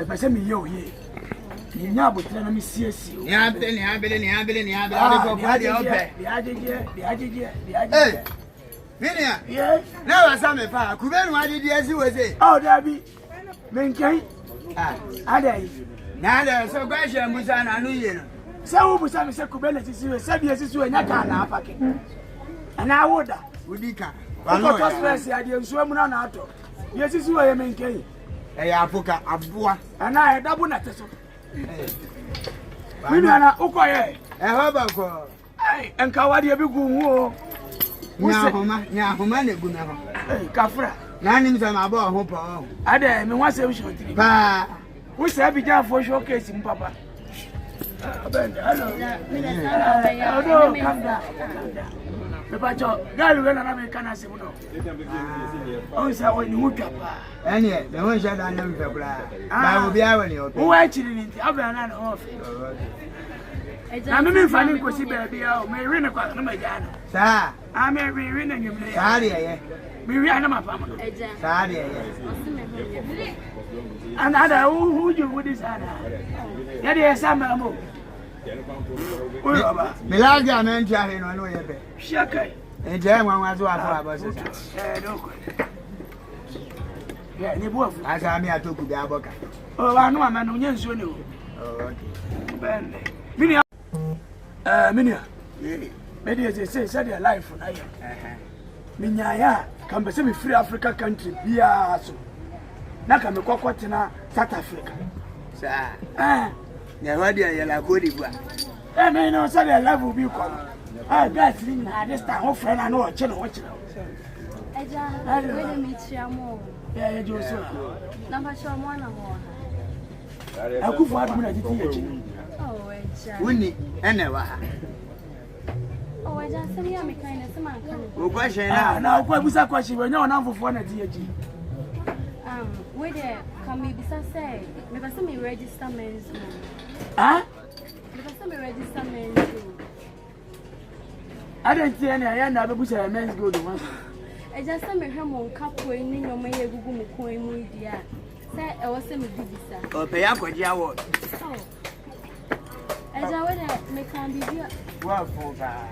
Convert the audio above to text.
e pese mi ye oye ni nya abotire na mi siesie ni abele ade ko ade ope di ajeje Minia yes na wasa me pa kubenu adidi esi wese oh dabi menkai adai na ada so gwa hye mbusa na anu ye no se wo busa me se kubele sisi we se bia sisi we nya ka na apake ana awoda udika wano to stress ade nsuo mu na ato ye sisi we ye menkai ya apoka aboa ana edabu na teso Minia na ukoye hoba ko ai enka wade bi gu hu o nya homa na gu na ho kafra na nim se ma ba ho po ade me wase wo shotiri pa wo se bi ja fo showcase mu papa abende hello no calm down me pa cho gal we na me kana se mu no on sa wo ni hutwa pa ene de ho sha da na mfe kula ba obi awe ni obi wo achiri ni abana na no ofe na me mfani nkosi baabi a o me ri ne kwa na ma ja no sa a me ri na nyumle sa de ye me ri ana ma pa mo sa de ye another who you would is ana ya de sama mo milaga men ja he no ye be shakai nje nwanwa zo afọ abose no ko ya ni bu afu asa mi atoku bi aboka o wa no ama no nye nsuo ne o okay ben minia me dey say their life na ya minyaya kan be say me free Africa country bia so na ka me kokotena South Africa sa ya wadi ya la ko di bua me no say their life will be come guys ring na this time ho friend na no che no che eja we dey meet you mo ya jo so na ba show mo na mo akufu adu na titi yechi oh eja wuni ene wa ha oh eja se mi am kind se man kan o kwa hye na na kwa busa kwa shi wenya ona mfofo na ti yechi we dey come me bisa say me ba se me register men's room me ba se me register men's room I don't see any I na be busa men's go the one eja se me hwe mo nkapo ni nyoma ye gugu mu kon mu dia se e wo se me bisa o pe ya kwaji award oh eja we dey me kan bibia wa fo ba